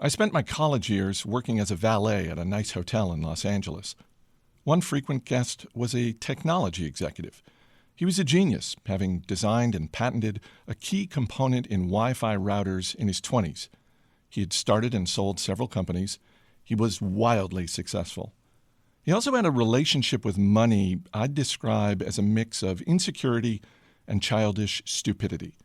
I spent my college years working as a valet at a nice hotel in Los Angeles. One frequent guest was a technology executive. He was a genius, having designed and patented a key component in Wi-Fi routers in his 20s. He had started and sold several companies. He was wildly successful. He also had a relationship with money I'd describe as a mix of insecurity and childish stupidity.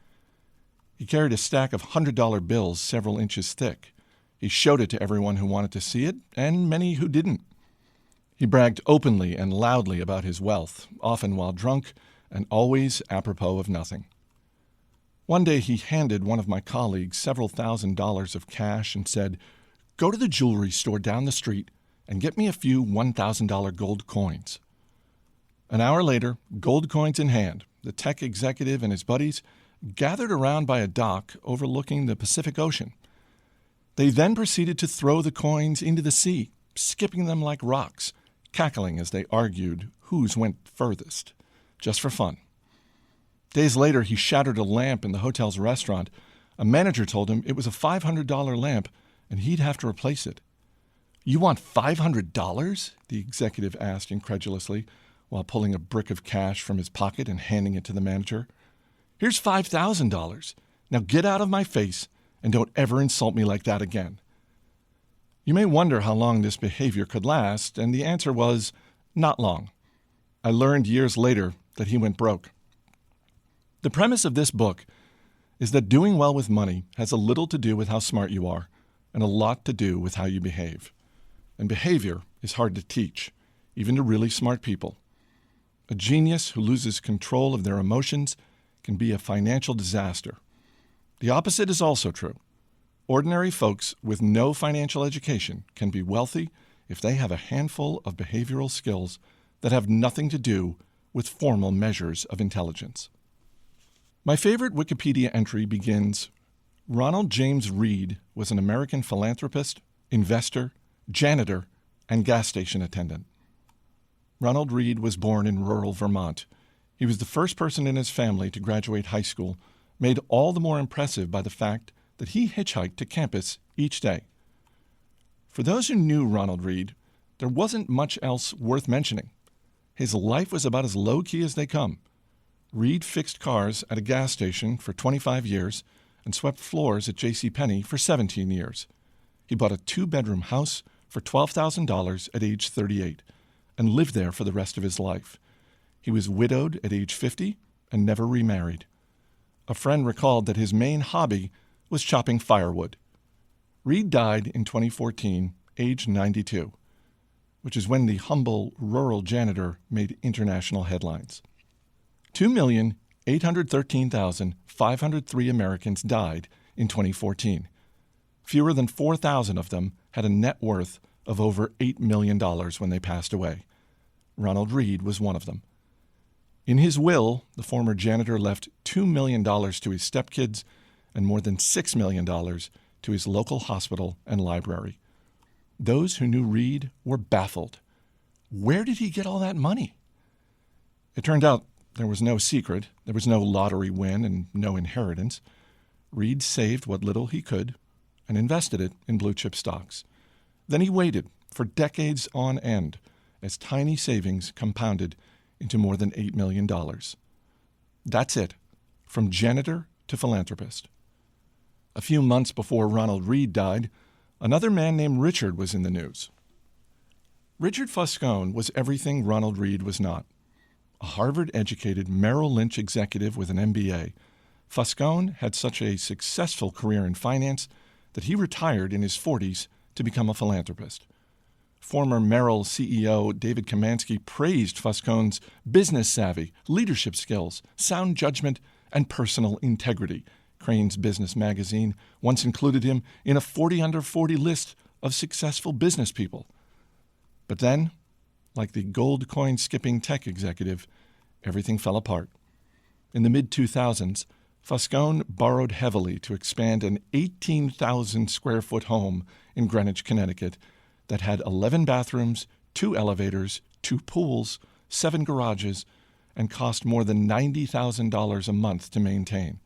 He carried a stack of $100 bills several inches thick. He showed it to everyone who wanted to see it, and many who didn't. He bragged openly and loudly about his wealth, often while drunk, and always apropos of nothing. One day he handed one of my colleagues several $1,000s of cash and said, "Go to the jewelry store down the street and get me a few $1,000 gold coins." An hour later, gold coins in hand, the tech executive and his buddies gathered around by a dock overlooking the Pacific Ocean. They then proceeded to throw the coins into the sea, skipping them like rocks, cackling as they argued whose went furthest, just for fun. Days later, he shattered a lamp in the hotel's restaurant. A manager told him it was a $500 lamp and he'd have to replace it. "You want $500? The executive asked incredulously, while pulling a brick of cash from his pocket and handing it to the manager. "Here's $5,000. Now get out of my face and don't ever insult me like that again." You may wonder how long this behavior could last, and the answer was not long. I learned years later that he went broke. The premise of this book is that doing well with money has a little to do with how smart you are and a lot to do with how you behave. And behavior is hard to teach, even to really smart people. A genius who loses control of their emotions can be a financial disaster. The opposite is also true. Ordinary folks with no financial education can be wealthy if they have a handful of behavioral skills that have nothing to do with formal measures of intelligence. My favorite Wikipedia entry begins, "Ronald James Reed was an American philanthropist, investor, janitor, and gas station attendant." Ronald Reed was born in rural Vermont. He was the first person in his family to graduate high school, made all the more impressive by the fact that he hitchhiked to campus each day. For those who knew Ronald Reed, there wasn't much else worth mentioning. His life was about as low-key as they come. Reed fixed cars at a gas station for 25 years and swept floors at JCPenney for 17 years. He bought a 2-bedroom house for $12,000 at age 38 and lived there for the rest of his life. He was widowed at age 50 and never remarried. A friend recalled that his main hobby was chopping firewood. Reed died in 2014, aged 92, which is when the humble rural janitor made international headlines. 2,813,503 Americans died in 2014. Fewer than 4,000 of them had a net worth of over $8 million when they passed away. Ronald Reed was one of them. In his will, the former janitor left $2 million to his stepkids and more than $6 million to his local hospital and library. Those who knew Reed were baffled. Where did he get all that money? It turned out there was no secret. There was no lottery win and no inheritance. Reed saved what little he could and invested it in blue-chip stocks. Then he waited for decades on end as tiny savings compounded into more than $8 million. That's it, from janitor to philanthropist. A few months before Ronald Reed died, another man named Richard was in the news. Richard Foscone was everything Ronald Reed was not. A Harvard-educated Merrill Lynch executive with an MBA, Foscone had such a successful career in finance that he retired in his 40s to become a philanthropist. Former Merrill CEO David Kamansky praised Foscone's business savvy, leadership skills, sound judgment, and personal integrity. Crain's Business magazine once included him in a 40 under 40 list of successful business people. But then, like the gold coin skipping tech executive, everything fell apart. In the mid-2000s, Foscone borrowed heavily to expand an 18,000 square foot home in Greenwich, Connecticut that had 11 bathrooms, 2 elevators, 2 pools, 7 garages, and cost more than $90,000 a month to maintain.